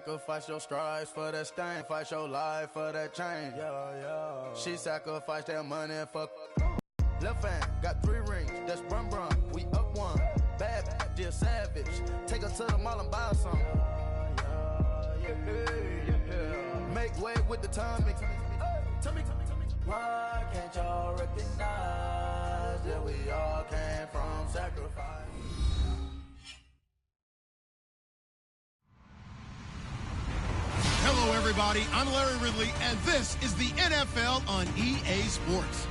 sacrifice your strides for that stain. Fight your life for that chain. She sacrificed that money for left hand. Got 3 rings, that's brum brum. We up one. Bad, dear savage. Take her to the mall and buy some. Make way with the tummy. Tell me. Why can't y'all recognize that we all came from sacrifice? Hello, everybody. I'm Larry Ridley, and this is the NFL on EA Sports.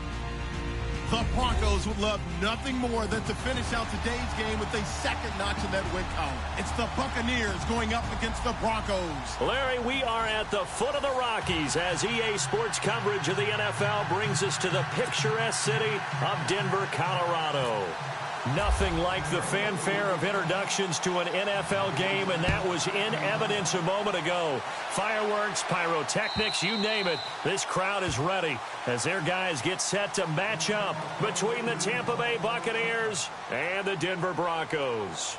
The Broncos would love nothing more than to finish out today's game with a second notch in that win column. It's the Buccaneers going up against the Broncos. Larry, we are at the foot of the Rockies as EA Sports coverage of the NFL brings us to the picturesque city of Denver, Colorado. Nothing like the fanfare of introductions to an NFL game, and that was in evidence a moment ago. Fireworks, pyrotechnics, you name it. This crowd is ready as their guys get set to match up between the Tampa Bay Buccaneers and the Denver Broncos.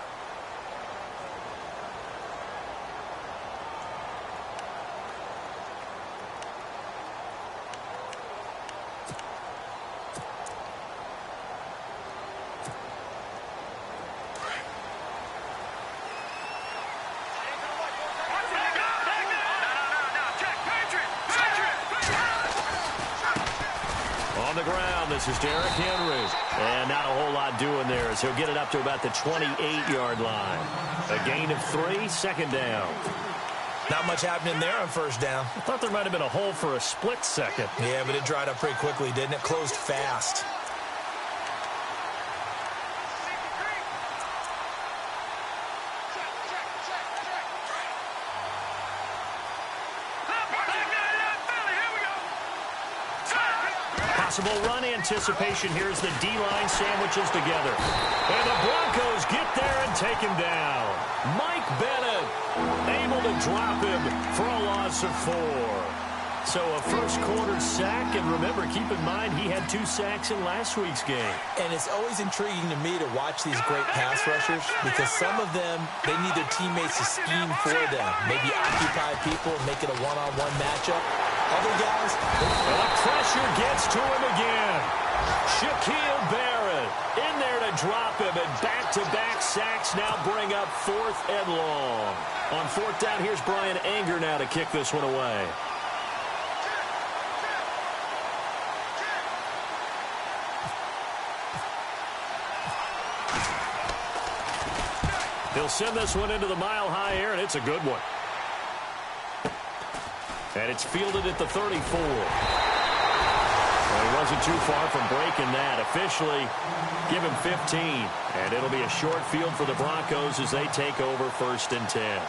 This is Derrick Henry, and not a whole lot doing there as he'll get it up to about the 28-yard line. A gain of 3, second down. Not much happening there on first down. I thought there might have been a hole for a split second. Yeah, but it dried up pretty quickly, didn't it? Closed fast. Possible run anticipation here as the D-line sandwiches together. And the Broncos get there and take him down. Mike Bennett able to drop him for a loss of 4. So a first-quarter sack, and remember, keep in mind, he had 2 sacks in last week's game. And it's always intriguing to me to watch these great pass rushers because some of them, they need their teammates to scheme for them. Maybe occupy people and make it a one-on-one matchup. Other guys, the pressure gets to him again. Shaquille Barrett in there to drop him, and back-to-back sacks now bring up 4th and long. On 4th down, here's Brian Anger now to kick this one away. He'll send this one into the mile-high air, and it's a good one. And it's fielded at the 34. Well, he wasn't too far from breaking that. Officially, give him 15. And it'll be a short field for the Broncos as they take over 1st and 10.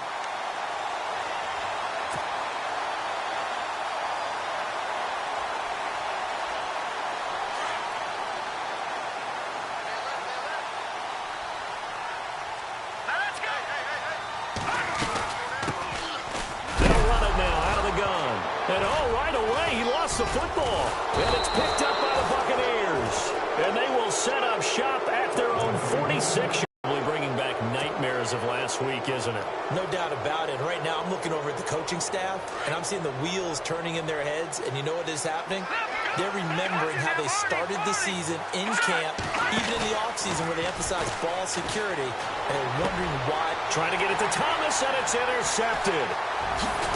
The football, and it's picked up by the Buccaneers, and they will set up shop at their own 46. Bringing back nightmares of last week, isn't it? No doubt about it. Right now, I'm looking over at the coaching staff, and I'm seeing the wheels turning in their heads, and you know what is happening? They're remembering how they started the season in camp, even in the offseason where they emphasized ball security, and they're wondering why. Trying to get it to Thomas, and it's intercepted.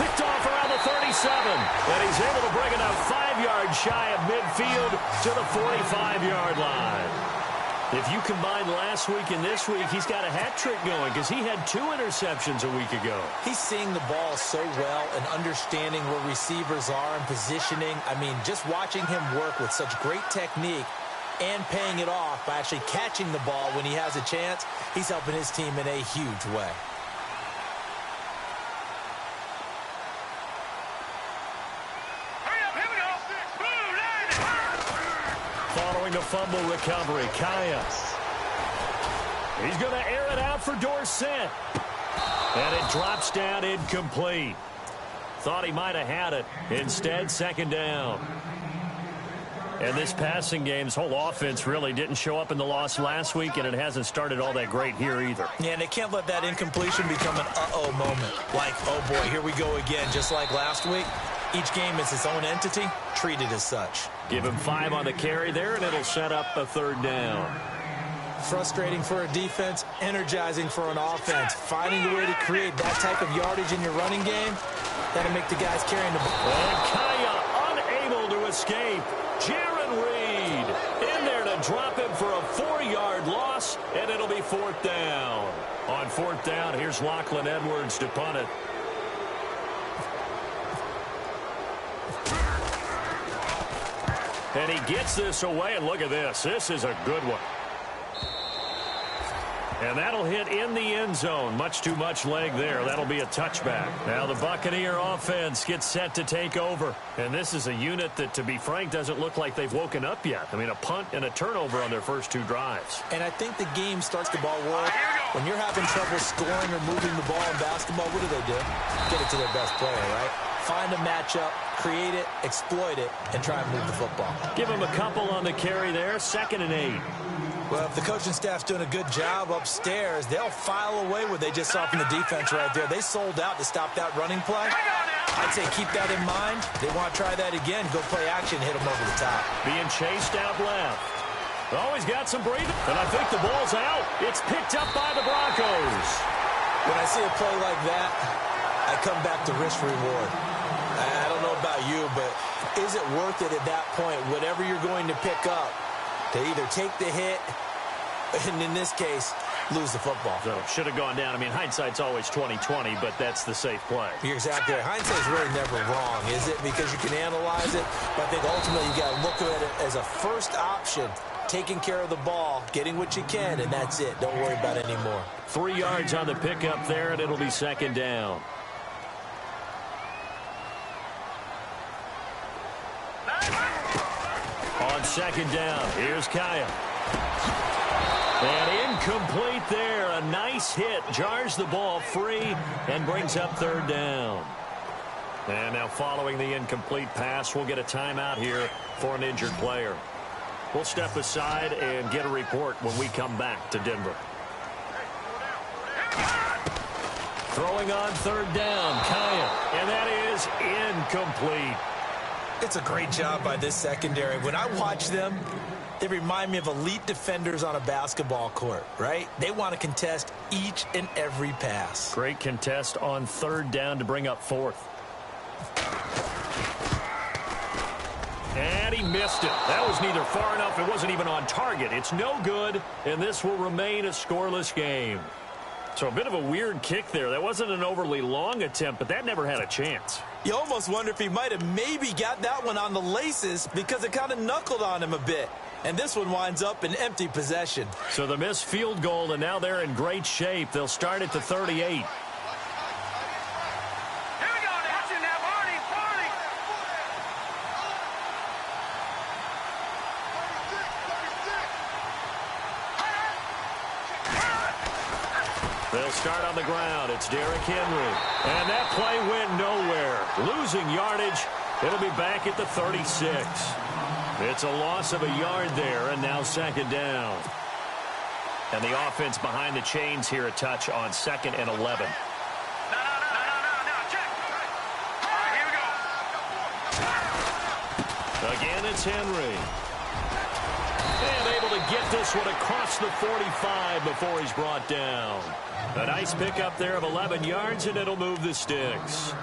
Picked off around the 37, and he's able to bring it up 5 yards shy of midfield to the 45-yard line. If you combine last week and this week, he's got a hat trick going because he had 2 interceptions a week ago. He's seeing the ball so well and understanding where receivers are and positioning. I mean, just watching him work with such great technique and paying it off by actually catching the ball when he has a chance, he's helping his team in a huge way. Following the fumble recovery, Kaya. He's going to air it out for Dorsett. And it drops down incomplete. Thought he might have had it. Instead, 2nd down. And this passing game's whole offense really didn't show up in the loss last week, and it hasn't started all that great here either. Yeah, and they can't let that incompletion become an uh-oh moment. Like, oh boy, here we go again, just like last week. Each game is its own entity, treated as such. Give him 5 on the carry there, and it'll set up a 3rd down. Frustrating for a defense, energizing for an offense. Finding a way to create that type of yardage in your running game, that'll make the guys carrying the ball. And Kaya unable to escape. Jaron Reed in there to drop him for a 4-yard loss, and it'll be 4th down. On 4th down, here's Lachlan Edwards to punt it. And he gets this away, and look at this. This is a good one. And that'll hit in the end zone. Much too much leg there. That'll be a touchback. Now the Buccaneer offense gets set to take over. And this is a unit that, to be frank, doesn't look like they've woken up yet. I mean, a punt and a turnover on their first 2 drives. And I think the game starts the ball world. When you're having trouble scoring or moving the ball in basketball, what do? Get it to their best player, right? Find a matchup, create it, exploit it, and try and move the football. Give him a couple on the carry there. 2nd and 8. Well, if the coaching staff's doing a good job upstairs, they'll file away what they just saw from the defense right there. They sold out to stop that running play. I'd say keep that in mind. They want to try that again. Go play action, hit them over the top. Being chased out left. Oh, he's got some breathing. And I think the ball's out. It's picked up by the Broncos. When I see a play like that, I come back to risk reward. I don't know about you, but is it worth it at that point, whatever you're going to pick up, to either take the hit, and in this case, lose the football? So should have gone down. I mean, hindsight's always 20/20, but that's the safe play. You're exactly right. Hindsight's really never wrong, is it? Because you can analyze it, but I think ultimately you got to look at it as a first option, taking care of the ball, getting what you can, and that's it. Don't worry about it anymore. 3 yards on the pickup there, and it'll be 2nd down. On 2nd down, here's Kaya. And incomplete there. A nice hit. Jars the ball free and brings up 3rd down. And now following the incomplete pass, we'll get a timeout here for an injured player. We'll step aside and get a report when we come back to Denver. Throwing on 3rd down, Kaya. And that is incomplete. It's a great job by this secondary. When I watch them, they remind me of elite defenders on a basketball court, right? They want to contest each and every pass. Great contest on 3rd down to bring up 4th. And he missed it. That was neither far enough. It wasn't even on target. It's no good, and this will remain a scoreless game. So a bit of a weird kick there. That wasn't an overly long attempt, but that never had a chance. You almost wonder if he might have maybe got that one on the laces because it kind of knuckled on him a bit. And this one winds up in empty possession. So the missed field goal, and now they're in great shape. They'll start at the 38. They'll start on the ground. It's Derrick Henry. And that play went nowhere. Losing yardage. It'll be back at the 36. It's a loss of a yard there, and now 2nd down. And the offense behind the chains here a touch on 2nd and 11. Again, it's Henry. And able to get this one across the 45 before he's brought down. A nice pickup there of 11 yards, and it'll move the sticks.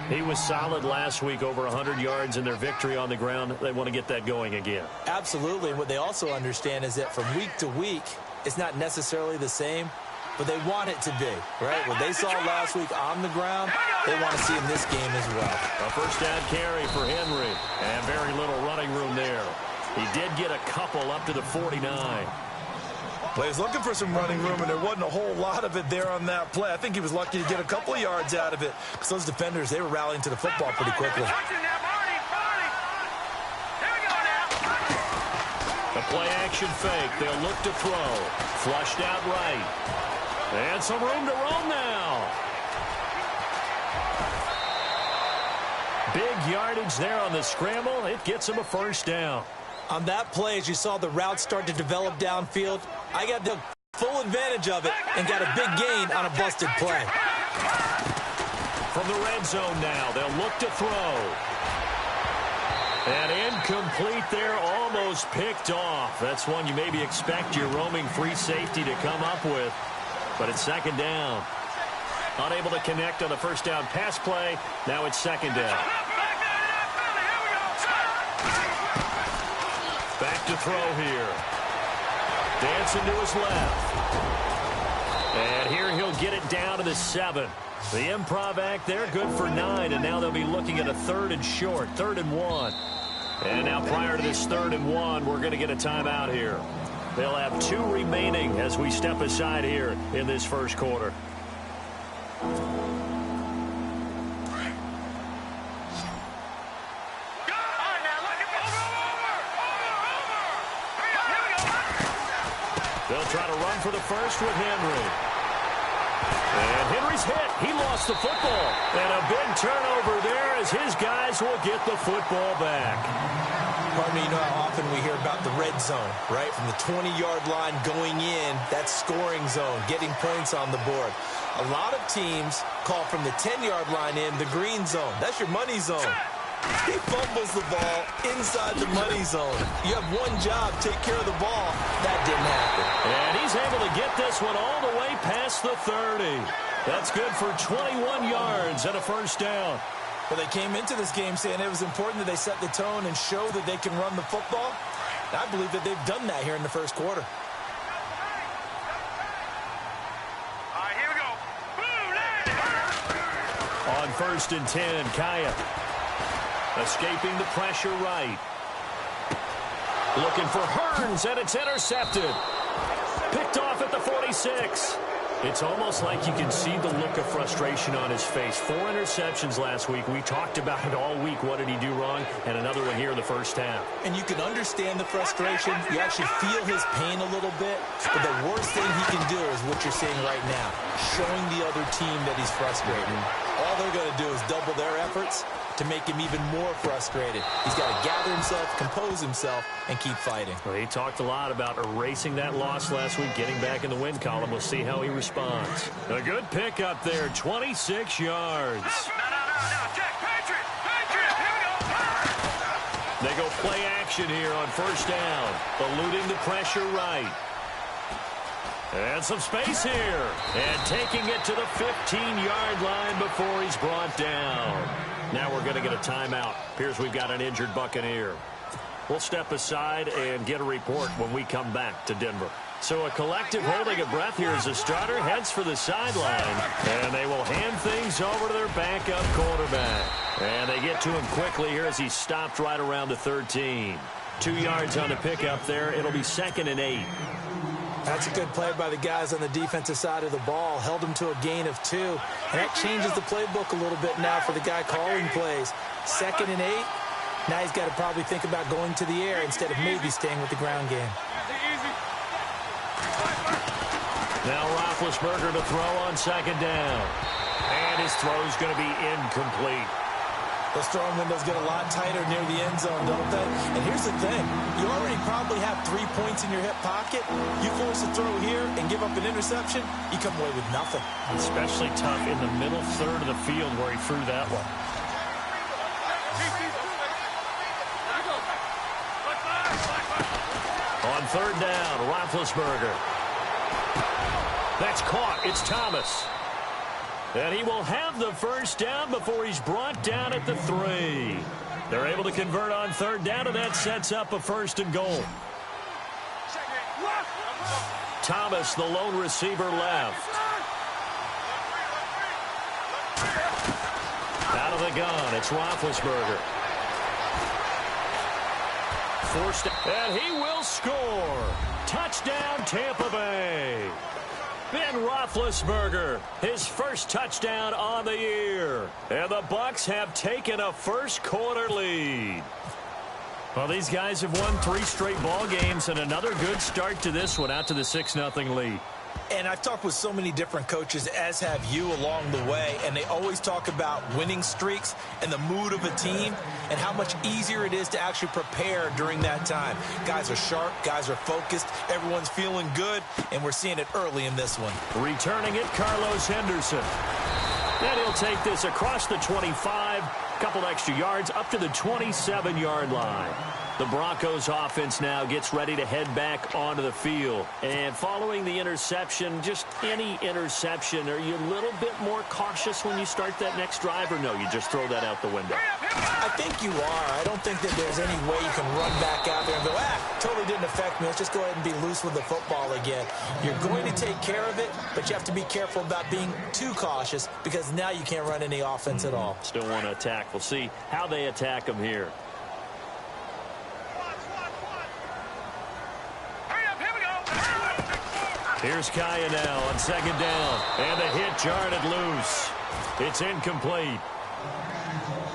He was solid last week, over 100 yards in their victory on the ground. They want to get that going again. Absolutely. And what they also understand is that from week to week, it's not necessarily the same, but they want it to be, right? What they saw last week on the ground, they want to see in this game as well. A 1st down carry for Henry, and very little running room there. He did get a couple up to the 49. Well, he was looking for some running room, and there wasn't a whole lot of it there on that play. I think he was lucky to get a couple of yards out of it because those defenders, they were rallying to the football pretty quickly. A play-action fake. They'll look to throw. Flushed out right. And some room to roam now. Big yardage there on the scramble. It gets him a 1st down. On that play, as you saw the route start to develop downfield, I got the full advantage of it and got a big gain on a busted play. From the red zone now, they'll look to throw. And incomplete there, almost picked off. That's one you maybe expect your roaming free safety to come up with. But it's second down. Unable to connect on the first down pass play. Now it's second down. Back to throw here. Dancing to his left. And here he'll get it down to the 7. The improv act there, good for 9. And now they'll be looking at a 3rd and short, 3rd and 1. And now prior to this 3rd and 1, we're going to get a timeout here. They'll have 2 remaining as we step aside here in this first quarter. They'll try to run for the first with Henry. And Henry's hit. He lost the football. And a big turnover there as his guys will get the football back. Pardon me, you know how often we hear about the red zone, right? From the 20-yard line going in, that's scoring zone, getting points on the board. A lot of teams call from the 10-yard line in the green zone. That's your money zone. He fumbles the ball inside the money zone. You have one job, take care of the ball. That didn't happen. And he's able to get this one all the way past the 30. That's good for 21 yards and a first down. Well, they came into this game saying it was important that they set the tone and show that they can run the football. I believe that they've done that here in the first quarter. All right, here we go. On 1st and 10, Kaya. Escaping the pressure right. Looking for Hearns, and it's intercepted. Picked off at the 46. It's almost like you can see the look of frustration on his face. 4 interceptions last week. We talked about it all week. What did he do wrong? And another one here in the first half. And you can understand the frustration. You actually feel his pain a little bit. But the worst thing he can do is what you're seeing right now, showing the other team that he's frustrated. All they're going to do is double their efforts to make him even more frustrated. He's got to gather himself, compose himself, and keep fighting. Well, he talked a lot about erasing that loss last week, getting back in the win column. We'll see how he responds. A good pick up there, 26 yards. No, Jack, Patriot, here we go. They go play action here on first down, eluding the pressure right. And some space here. And taking it to the 15-yard line before he's brought down. Now we're going to get a timeout. Appears we've got an injured Buccaneer. We'll step aside and get a report when we come back to Denver. So a collective holding of breath here as the starter heads for the sideline. And they will hand things over to their backup quarterback. And they get to him quickly here as he stopped right around the 13. 2 yards on the pickup there. It'll be 2nd and 8. That's a good play by the guys on the defensive side of the ball. Held him to a gain of 2. And that changes the playbook a little bit now for the guy calling plays. 2nd and 8. Now he's got to probably think about going to the air instead of maybe staying with the ground game. Now Roethlisberger to throw on 2nd down. And his throw's going to be incomplete. Those throwing windows get a lot tighter near the end zone, don't they? And here's the thing. You already probably have 3 points in your hip pocket. You force a throw here and give up an interception, you come away with nothing. Especially tough in the middle third of the field where he threw that one. On 3rd down, Roethlisberger. That's caught. It's Thomas. And he will have the first down before he's brought down at the 3. They're able to convert on 3rd down, and that sets up a 1st and goal. Thomas, the lone receiver, left. Out of the gun, it's Roethlisberger. Forced, and he will score. Touchdown, Tampa Bay. Ben Roethlisberger, his first touchdown on the year. And the Bucs have taken a first quarter lead. Well, these guys have won 3 straight ball games and another good start to this one out to the 6-0 lead. And I've talked with so many different coaches, as have you, along the way, and they always talk about winning streaks and the mood of a team and how much easier it is to actually prepare during that time. Guys are sharp, guys are focused, everyone's feeling good, and we're seeing it early in this one. Returning it, Carlos Henderson. And he'll take this across the 25, couple extra yards up to the 27-yard line. The Broncos offense now gets ready to head back onto the field. And following the interception, just any interception, are you a little bit more cautious when you start that next drive, or no, you just throw that out the window? I think you are. I don't think that there's any way you can run back out there and go, totally didn't affect me. Let's just go ahead and be loose with the football again. You're going to take care of it, but you have to be careful about being too cautious because now you can't run any offense at all. Still want to attack. We'll see how they attack them here. Here's Kaya now on second down. And the hit jarred it loose. It's incomplete.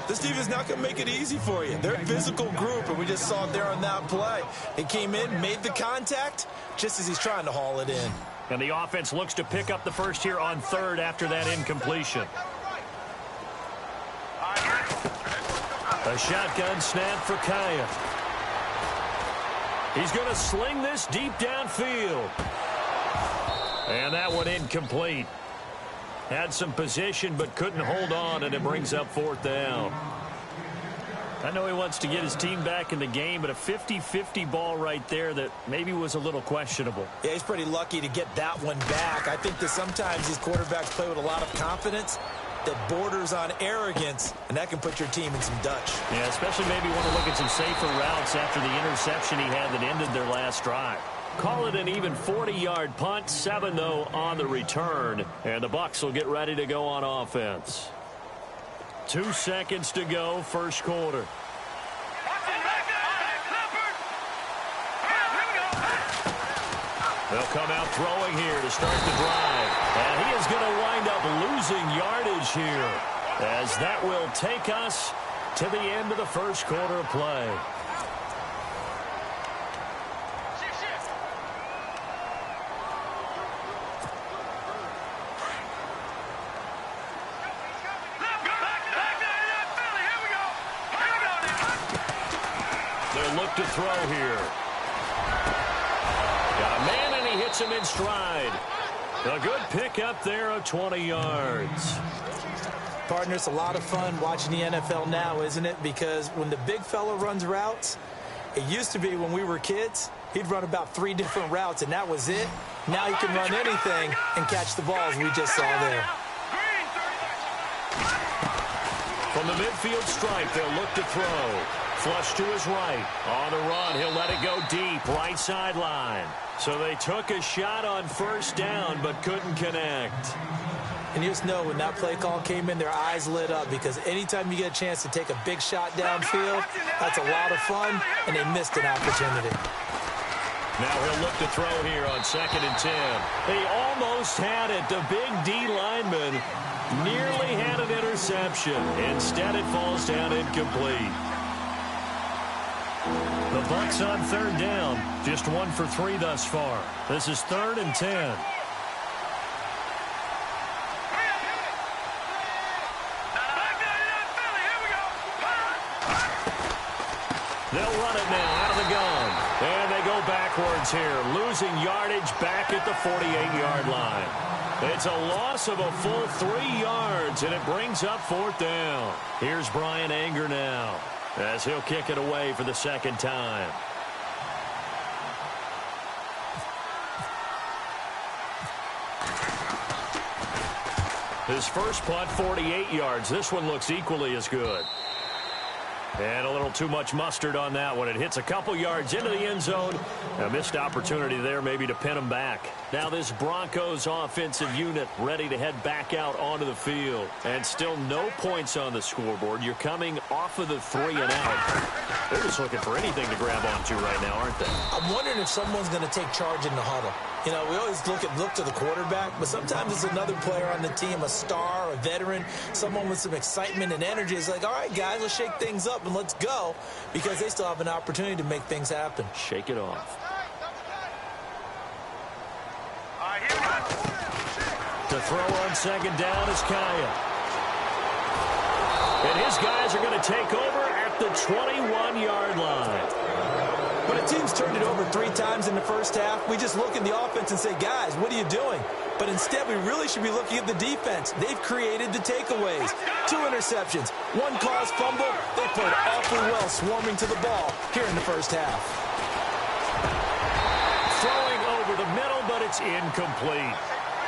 This defense not going to make it easy for you. They're a physical group, and we just saw it there on that play. He came in, made the contact, just as he's trying to haul it in. And the offense looks to pick up the first here on third after that incompletion. A shotgun snap for Kaya. He's going to sling this deep downfield. And that one incomplete. Had some position but couldn't hold on, and it brings up fourth down. I know he wants to get his team back in the game, but a 50-50 ball right there that maybe was a little questionable. Yeah, he's pretty lucky to get that one back. I think that sometimes these quarterbacks play with a lot of confidence that borders on arrogance, and that can put your team in some Dutch. Yeah, especially maybe want to look at some safer routes after the interception he had that ended their last drive. Call it an even 40-yard punt, 7 though on the return, and the Bucs will get ready to go on offense. 2 seconds to go, first quarter. They'll come out throwing here to start the drive, and he is going to wind up losing yardage here, as that will take us to the end of the first quarter of play. To throw here. Got a man, and he hits him in stride. A good pickup there of 20 yards. Partner, it's a lot of fun watching the NFL now, isn't it? Because when the big fella runs routes, it used to be when we were kids, he'd run about 3 different routes, and that was it. Now he can run anything and catch the balls we just saw there. From the midfield stripe, they'll look to throw. Flush to his right. On the run, he'll let it go deep, right sideline. So they took a shot on first down, but couldn't connect. And you just know when that play call came in, their eyes lit up, because anytime you get a chance to take a big shot downfield, that's a lot of fun, and they missed an opportunity. Now he'll look to throw here on 2nd and 10. They almost had it. The big D lineman nearly had an interception. Instead, it falls down incomplete. The Bucs on third down, just 1 for 3 thus far. This is 3rd and 10. They'll run it now out of the gun. And they go backwards here, losing yardage back at the 48-yard line. It's a loss of a full 3 yards, and it brings up 4th down. Here's Brian Anger now, as he'll kick it away for the 2nd time. His first punt, 48 yards. This one looks equally as good. And a little too much mustard on that one. It hits a couple yards into the end zone. A missed opportunity there maybe to pin him back. Now this Broncos offensive unit ready to head back out onto the field. And still no points on the scoreboard. You're coming off of the 3 and out. They're just looking for anything to grab onto right now, aren't they? I'm wondering if someone's going to take charge in the huddle. You know, we always look to the quarterback, but sometimes it's another player on the team, a star, a veteran, someone with some excitement and energy. It's like, all right, guys, let's shake things up and let's go, because they still have an opportunity to make things happen. Shake it off. All right, here we go. To throw on second down is Kaya. And his guys are going to take over at the 21-yard line. When a team's turned it over 3 times in the first half, we just look at the offense and say, guys, what are you doing? But instead, we really should be looking at the defense. They've created the takeaways. 2 interceptions, 1 caused fumble. They played awfully well swarming to the ball here in the first half. Throwing over the middle, but it's incomplete.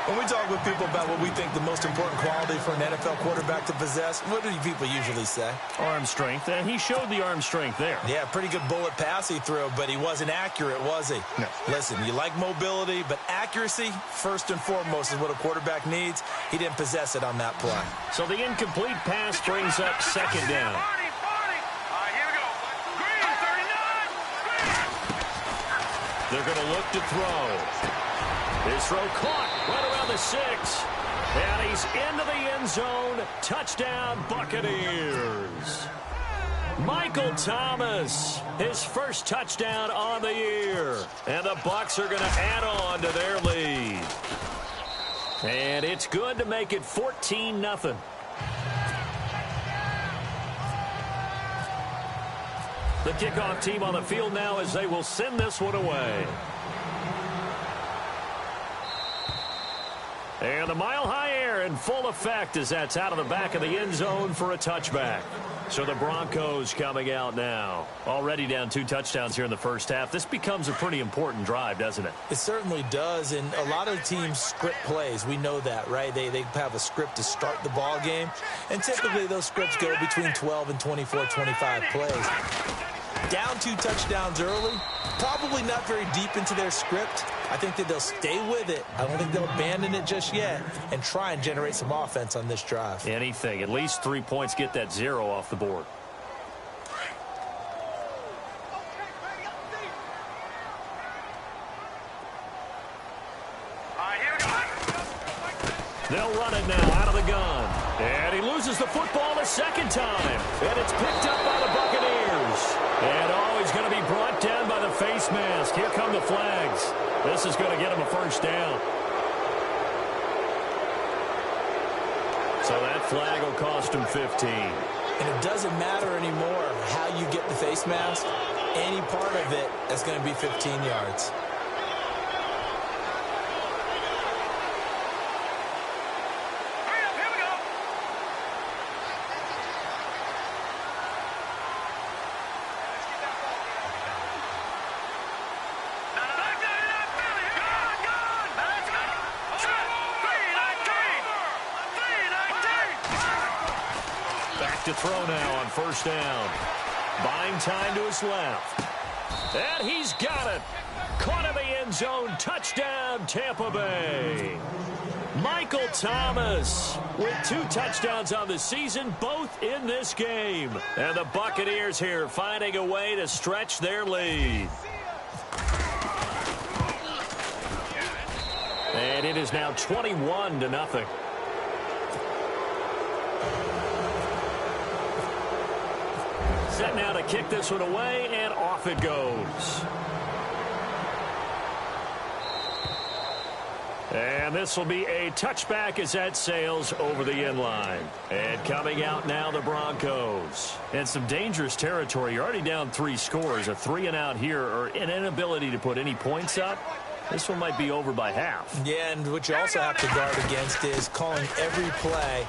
When we talk with people about what we think the most important quality for an NFL quarterback to possess, what do people usually say? Arm strength, and he showed the arm strength there. Yeah, pretty good bullet pass he threw, but he wasn't accurate, was he? No. Listen, you like mobility, but accuracy, first and foremost, is what a quarterback needs. He didn't possess it on that play. So the incomplete pass brings up second down. Here we go. Green, 39. They're going to look to throw. His throw caught right around the 6. And he's into the end zone. Touchdown, Buccaneers. Michael Thomas, his first touchdown on the year. And the Bucs are going to add on to their lead. And it's good to make it 14-0. The kickoff team on the field now as they will send this one away. And the mile-high air in full effect as that's out of the back of the end zone for a touchback. So the Broncos coming out now. Already down 2 touchdowns here in the first half. This becomes a pretty important drive, doesn't it? It certainly does, and a lot of teams script plays. We know that, right? They have a script to start the ball game, and typically those scripts go between 12 and 24, 25 plays. Down 2 touchdowns early, probably not very deep into their script. I think that they'll stay with it. I don't think they'll abandon it just yet and try and generate some offense on this drive. Anything. At least 3 points, get that 0 off the board. Here we go. They'll run it now out of the gun. And he loses the football the second time. And it's picked up by the Buccaneers. And he's going to be brought down by the face mask. Here come the flags. This is going to get him a first down. So that flag will cost him 15. And it doesn't matter anymore how you get the face mask. Any part of it is going to be 15 yards. To throw now on first down. Buying time to his left. And he's got it. Caught in the end zone. Touchdown, Tampa Bay. Michael Thomas with 2 touchdowns on the season, both in this game. And the Buccaneers here finding a way to stretch their lead. And it is now 21-0. Set now to kick this one away, and off it goes. And this will be a touchback as that sails over the end line. And coming out now, the Broncos. And some dangerous territory. You're already down 3 scores. A 3-and-out here, or an inability to put any points up. This one might be over by half. Yeah, and what you also have to guard against is calling every play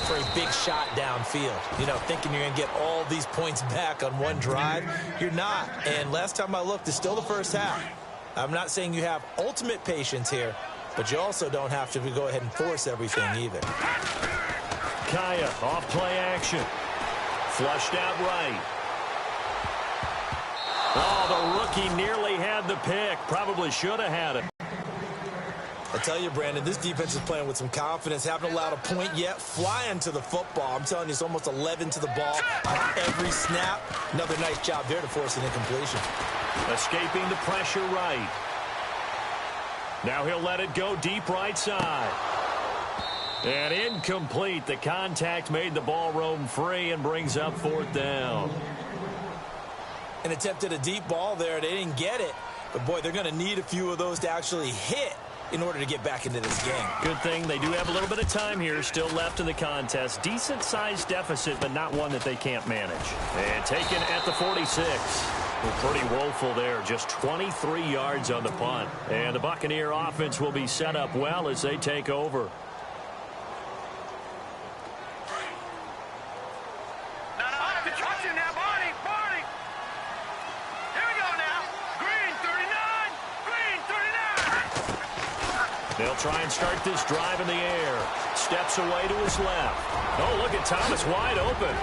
for a big shot downfield. You know, thinking you're going to get all these points back on one drive. You're not. And last time I looked, it's still the first half. I'm not saying you have ultimate patience here, but you also don't have to go ahead and force everything either. Kaya off play action. Flushed out right. Oh, the rookie nearly had the pick. Probably should have had it. I tell you, Brandon, this defense is playing with some confidence. Haven't allowed a point yet. Flying to the football. I'm telling you, it's almost 11 to the ball on every snap. Another nice job there to force an incompletion. Escaping the pressure right. Now he'll let it go deep right side. And incomplete. The contact made the ball roam free and brings up 4th down. An attempt at a deep ball there. They didn't get it. But, boy, they're going to need a few of those to actually hit in order to get back into this game. Good thing they do have a little bit of time here still left in the contest. Decent-sized deficit, but not one that they can't manage. And taken at the 46. Well, pretty woeful there. Just 23 yards on the punt. And the Buccaneer offense will be set up well as they take over. They'll try and start this drive in the air. Steps away to his left. Oh, look at Thomas wide open.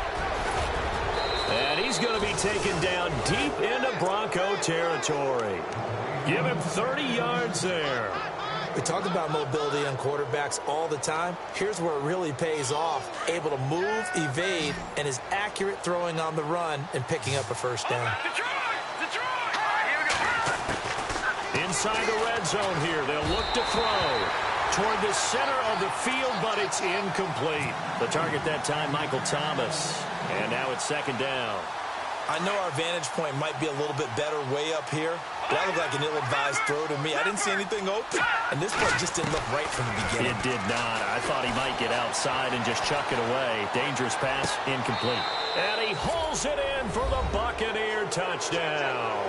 And he's going to be taken down deep into Bronco territory. Give him 30 yards there. We talk about mobility on quarterbacks all the time. Here's where it really pays off. Able to move, evade, and is accurate throwing on the run and picking up a first down. Inside the red zone here, they'll look to throw toward the center of the field, but it's incomplete. The target that time, Michael Thomas. And now it's second down. I know our vantage point might be a little bit better way up here, but that looked like an ill-advised throw to me. I didn't see anything open, and this play just didn't look right from the beginning. It did not. I thought he might get outside and just chuck it away. Dangerous pass, incomplete. And he hauls it in for the Buccaneer touchdown.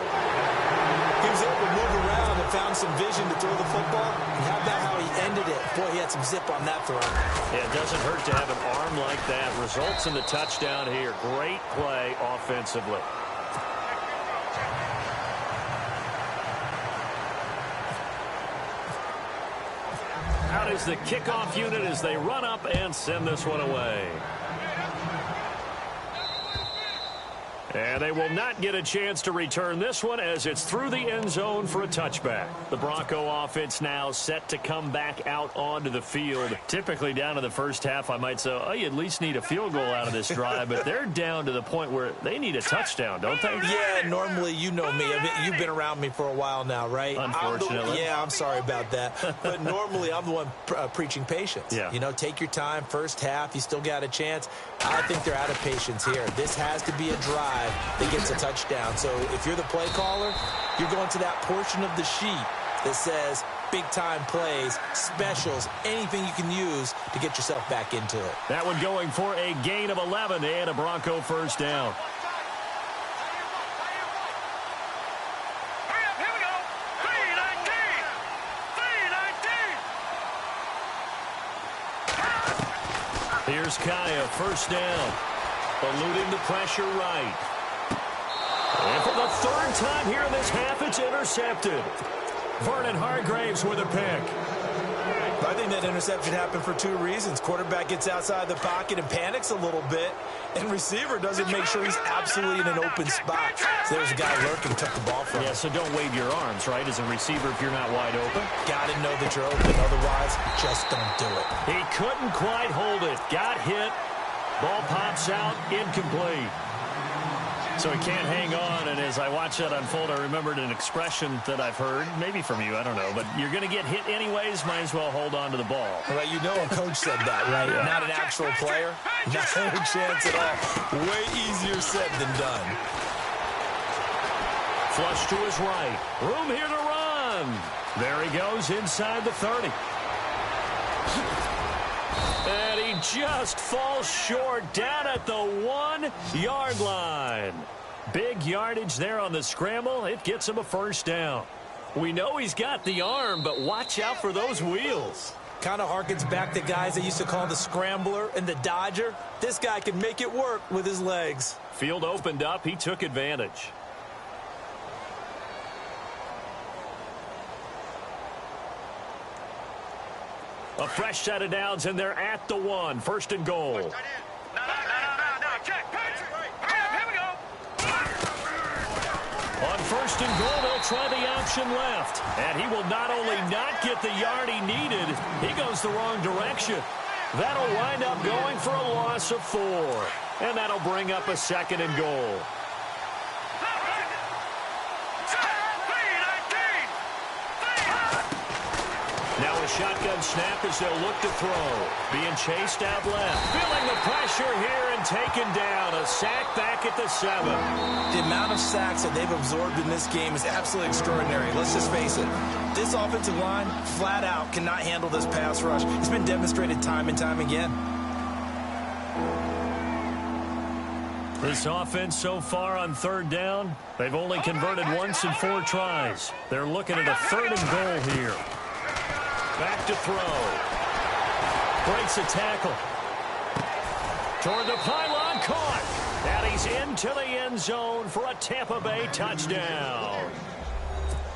He was able to move around and found some vision to throw the football. And how about how he ended it? Boy, he had some zip on that throw. Yeah, it doesn't hurt to have an arm like that. Results in the touchdown here. Great play offensively. Out is the kickoff unit as they run up and send this one away. And they will not get a chance to return this one as it's through the end zone for a touchback. The Bronco offense now set to come back out onto the field. Typically down to the first half, I might say, oh, you at least need a field goal out of this drive. But they're down to the point where they need a touchdown, don't they? Yeah, normally, you know me. I mean, you've been around me for a while now, right? Unfortunately. I'm sorry about that. But normally, I'm the one preaching patience. Yeah. You know, take your time. First half, you still got a chance. I think they're out of patience here. This has to be a drive that gets a touchdown. So if you're the play caller, you're going to that portion of the sheet that says big-time plays, specials, anything you can use to get yourself back into it. That one going for a gain of 11 and a Bronco first down. Here we go. 3-19. Here's Kaya, first down. Eluding the pressure right. And for the third time here in this half, it's intercepted. Vernon Hargraves with a pick. I think that interception happened for two reasons. Quarterback gets outside the pocket and panics a little bit, and receiver doesn't make sure he's absolutely in an open spot. So there's a guy lurking, took the ball from him. Yeah, so don't wave your arms, right, as a receiver if you're not wide open. Got to know that you're open, otherwise just don't do it. He couldn't quite hold it. Got hit. Ball pops out, incomplete. So he can't hang on, and as I watch that unfold, I remembered an expression that I've heard, maybe from you, I don't know, but you're going to get hit anyways, might as well hold on to the ball. Well, you know a coach said that, right? Yeah. Not an actual player. Not a chance at all. Way easier said than done. Flush to his right. Room here to run. There he goes inside the 30. And he just falls short down at the 1-yard line. Big yardage there on the scramble. It gets him a first down. We know he's got the arm, but watch out for those wheels. Kind of harkens back to guys they used to call the scrambler and the dodger. This guy can make it work with his legs. Field opened up. He took advantage. A fresh set of downs, and they're at the 1. First and goal. No. Check. Here we go. On first and goal, they'll try the option left. And he will not only not get the yard he needed, he goes the wrong direction. That'll wind up going for a loss of 4. And that'll bring up a second and goal. Now a shotgun snap as they'll look to throw. Being chased out left. Feeling the pressure here and taken down. A sack back at the 7. The amount of sacks that they've absorbed in this game is absolutely extraordinary. Let's just face it. This offensive line, flat out, cannot handle this pass rush. It's been demonstrated time and time again. This offense so far on 3rd down, they've only converted once in 4 tries. They're looking at a 3rd and goal here. Back to throw. Breaks a tackle. Toward the pylon, caught. And he's into the end zone for a Tampa Bay touchdown.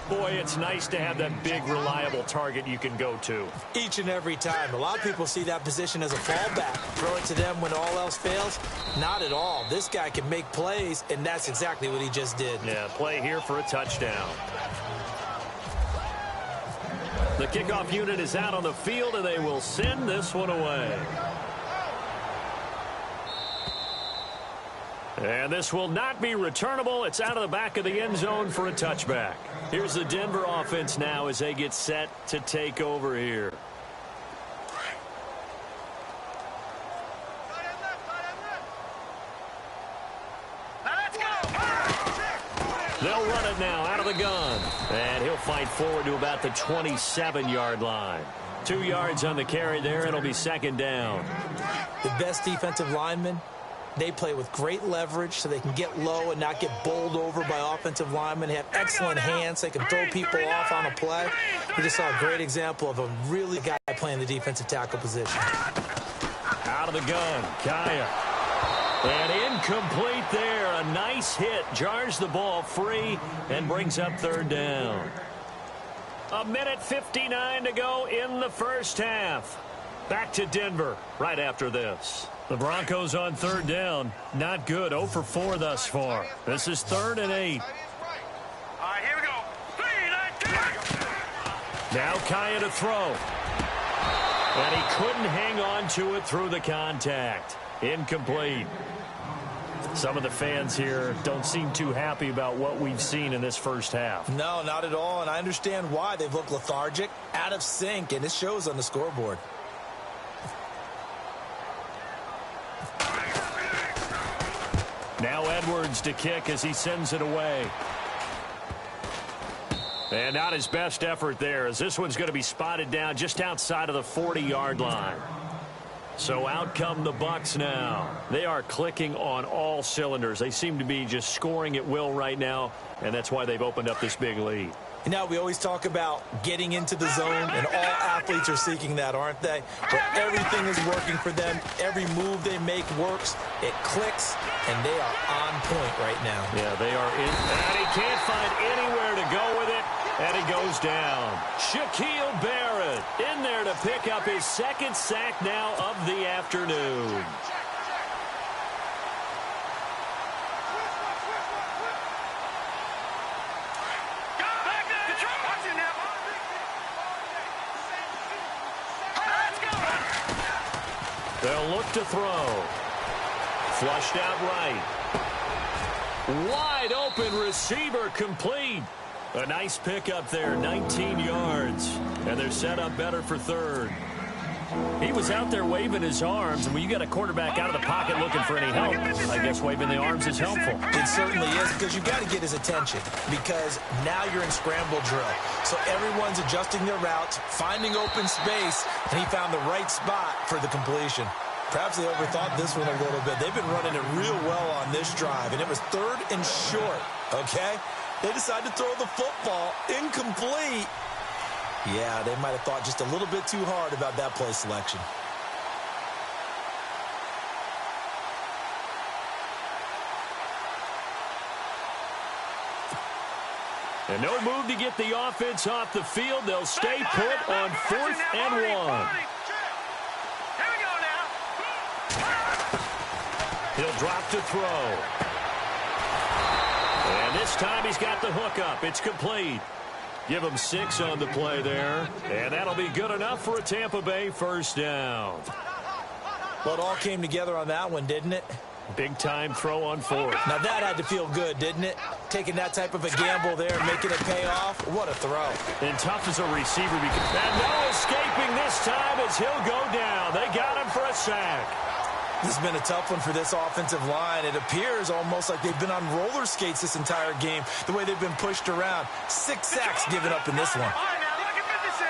Boy, it's nice to have that big, reliable target you can go to. Each and every time. A lot of people see that position as a fallback. Throw it to them when all else fails. Not at all. This guy can make plays, and that's exactly what he just did. Yeah, play here for a touchdown. The kickoff unit is out on the field, and they will send this one away. And this will not be returnable. It's out of the back of the end zone for a touchback. Here's the Denver offense now as they get set to take over here. They'll run it now out of the gun. And he'll fight forward to about the 27-yard line. 2 yards on the carry there. It'll be 2nd down. The best defensive linemen, they play with great leverage so they can get low and not get bowled over by offensive linemen. They have excellent hands. They can throw people off on a play. We just saw a great example of a really guy playing the defensive tackle position. Out of the gun, Kaya. And incomplete there. A nice hit. Jars the ball free and brings up 3rd down. 1:59 to go in the first half. Back to Denver right after this. The Broncos on 3rd down. Not good. 0 for 4 thus far. This is 3rd and 8. All right, here we go. 3, 9, 2. Now Kaya to throw. And he couldn't hang on to it through the contact. Incomplete. Some of the fans here don't seem too happy about what we've seen in this first half. No, not at all, and I understand why. They've looked lethargic, out of sync, and it shows on the scoreboard. Now Edwards to kick as he sends it away. And not his best effort there, as this one's going to be spotted down just outside of the 40-yard line. So out come the Bucs now. They are clicking on all cylinders. They seem to be just scoring at will right now, and that's why they've opened up this big lead. You know, we always talk about getting into the zone, and all athletes are seeking that, aren't they? But everything is working for them. Every move they make works. It clicks, and they are on point right now. Yeah, they are in. And he can't find anywhere to go with it, and he goes down. Shaquille Barrett in there to pick up his 2nd sack now of the afternoon. They'll look to throw. Flushed out right. Wide open receiver complete. A nice pickup there, 19 yards. And they're set up better for 3rd. He was out there waving his arms, and when you got a quarterback out of the pocket looking for any help, I guess waving the arms is helpful. It certainly is, because you got to get his attention, because now you're in scramble drill. So everyone's adjusting their routes, finding open space, and he found the right spot for the completion. Perhaps they overthought this one a little bit. They've been running it real well on this drive, and it was 3rd and short, okay? They decided to throw the football incomplete. Yeah, they might have thought just a little bit too hard about that play selection. And no move to get the offense off the field. They'll stay put on 4th and 1. Here we go now. He'll drop to throw. And this time he's got the hook up. It's complete. Give him 6 on the play there. And that'll be good enough for a Tampa Bay 1st down. Well, it all came together on that one, didn't it? Big-time throw on fourth. Now that had to feel good, didn't it? Taking that type of a gamble there, making it pay off. What a throw. And tough as a receiver. And no escaping this time as he'll go down. They got him for a sack. This has been a tough one for this offensive line. It appears almost like they've been on roller skates this entire game, the way they've been pushed around. 6 sacks given up in this one. All right, now, look at 56.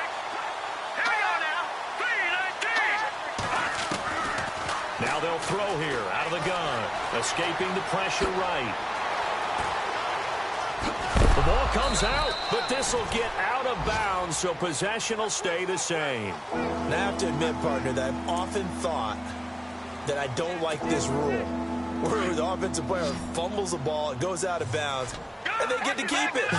Here we go now. 3-19. Now they'll throw here out of the gun. Escaping the pressure right. The ball comes out, but this will get out of bounds, so possession will stay the same. And I have to admit, partner, that I've often thought that I don't like this rule, where the offensive player fumbles the ball, it goes out of bounds, and they get to keep it.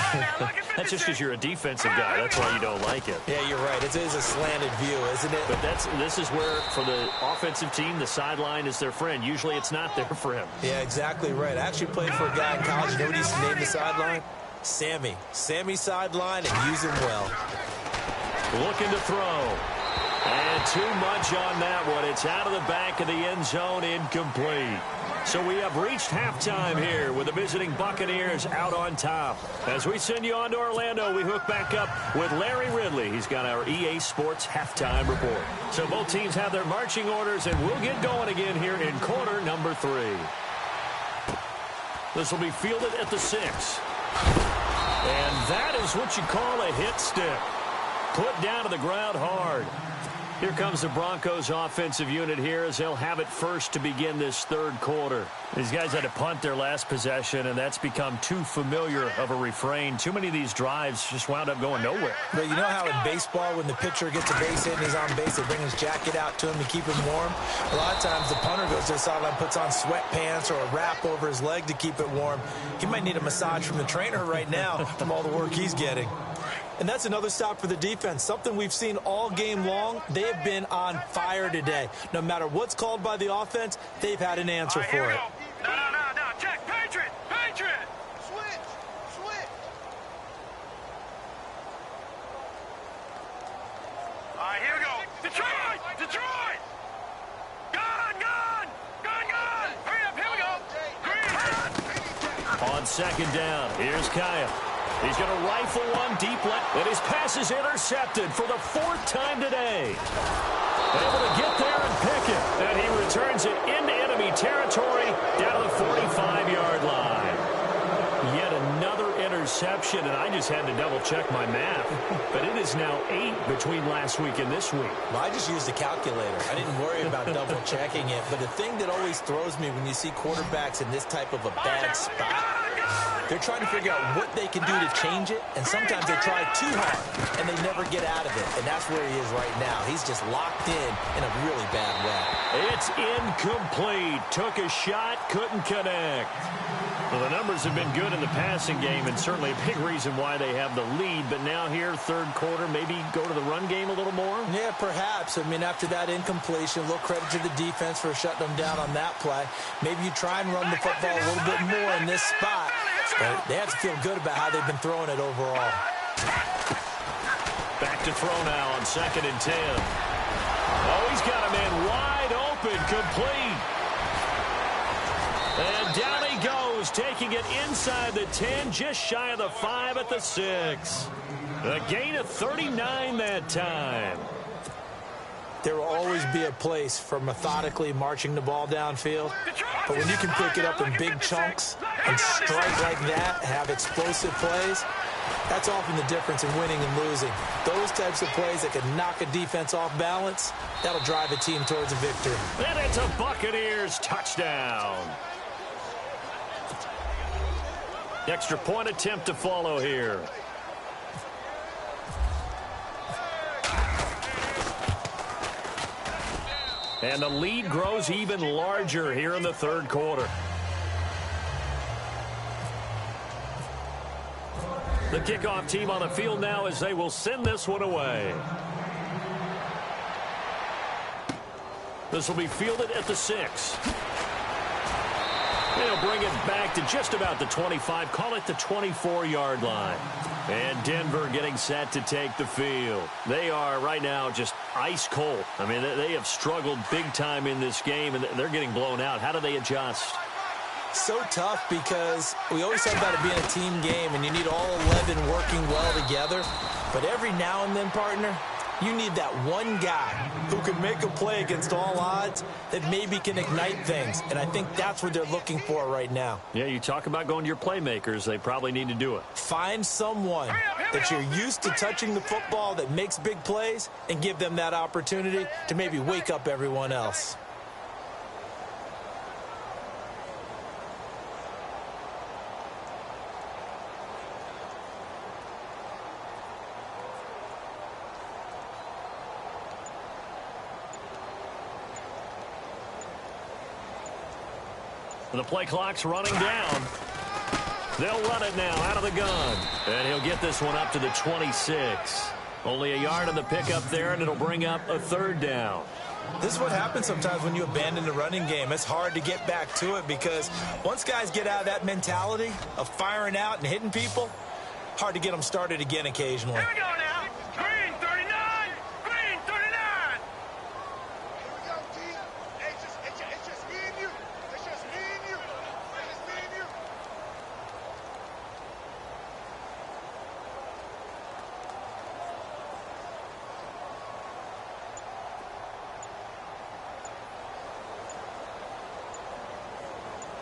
That's just because you're a defensive guy. That's why you don't like it. Yeah, you're right. It is a slanted view, isn't it? But this is where, for the offensive team, the sideline is their friend. Usually it's not there for him. Yeah, exactly right. I actually played for a guy in college. You know what he used to name the sideline? Sammy. Sammy sideline, and use him well. Looking to throw. And too much on that one. It's out of the back of the end zone, incomplete. So we have reached halftime here with the visiting Buccaneers out on top. As we send you on to Orlando, we hook back up with Larry Ridley. He's got our EA Sports halftime report. So both teams have their marching orders, and we'll get going again here in quarter number 3. This will be fielded at the 6. And that is what you call a hit stick. Put down to the ground hard. Here comes the Broncos offensive unit here as they'll have it first to begin this third quarter. These guys had to punt their last possession, and that's become too familiar of a refrain. Too many of these drives just wound up going nowhere. But you know how in baseball, when the pitcher gets a base hit and he's on base, they bring his jacket out to him to keep him warm? A lot of times the punter goes to the sideline, puts on sweatpants or a wrap over his leg to keep it warm. He might need a massage from the trainer right now from all the work he's getting. And that's another stop for the defense. Something we've seen all game long. They have been on fire today. No matter what's called by the offense, they've had an answer for it. No. Check. Patriot. Switch. All right, here we go. Detroit. Gun. Hurry up, here we go. Green. On second down, here's Kyle. He's going to rifle one deep left, and his pass is intercepted for the 4th time today. Able to get there and pick it, and he returns it into enemy territory down to the 45-yard line. Yet another interception, and I just had to double-check my math. But it is now 8 between last week and this week. Well, I just used a calculator. I didn't worry about double-checking it. But the thing that always throws me when you see quarterbacks in this type of a bad spot, they're trying to figure out what they can do to change it, and sometimes they try too hard, and they never get out of it. And that's where he is right now. He's just locked in a really bad way. It's incomplete. Took a shot, couldn't connect. Well, the numbers have been good in the passing game, and certainly a big reason why they have the lead. But now here, third quarter, maybe go to the run game a little more? Yeah, perhaps. I mean, after that incompletion, a little credit to the defense for shutting them down on that play. Maybe you try and run the football a little bit more in this spot. But they have to feel good about how they've been throwing it overall. Back to throw now on 2nd and 10. Oh, he's got a man wide open, complete. And down he goes, taking it inside the 10, just shy of the 5 at the 6. A gain of 39 that time. There will always be a place for methodically marching the ball downfield. But when you can pick it up in big chunks and strike like that, have explosive plays, that's often the difference in winning and losing. Those types of plays that can knock a defense off balance, that'll drive a team towards a victory. And it's a Buccaneers touchdown. Extra point attempt to follow here. And the lead grows even larger here in the third quarter. The kickoff team on the field now as they will send this one away. This will be fielded at the 6. They'll bring it back to just about the 25. Call it the 24-yard line. And Denver getting set to take the field. They are right now just ice cold. I mean, they have struggled big time in this game, and they're getting blown out. How do they adjust? So tough because we always talk about it being a team game, and you need all 11 working well together. But every now and then, partner, you need that one guy who can make a play against all odds that maybe can ignite things. And I think that's what they're looking for right now. Yeah, you talk about going to your playmakers. They probably need to do it. Find someone that you're used to touching the football that makes big plays and give them that opportunity to maybe wake up everyone else. The play clock's running down. They'll run it now out of the gun. And he'll get this one up to the 26. Only a yard on the pickup there, and it'll bring up a third down. This is what happens sometimes when you abandon the running game. It's hard to get back to it because once guys get out of that mentality of firing out and hitting people, hard to get them started again occasionally. Here we go now. Green 39. Green 39. Here we go, T. It's just me and you. It's just me and you. It's just me and you.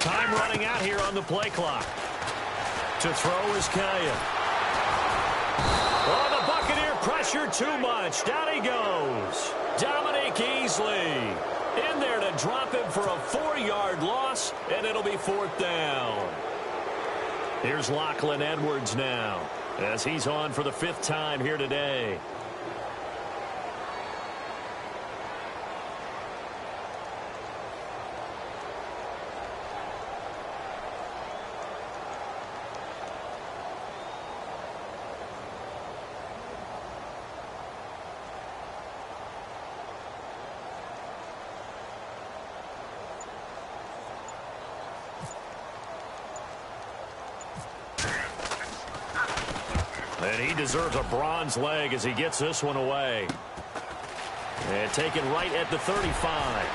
Time running out here on the play clock. To throw is Kaya. Oh, the Buccaneer pressure too much. Down he goes. Dominique Easley in there to drop him for a 4-yard loss, and it'll be 4th down. Here's Lachlan Edwards now as he's on for the 5th time here today. And he deserves a bronze leg as he gets this one away. And taken right at the 35.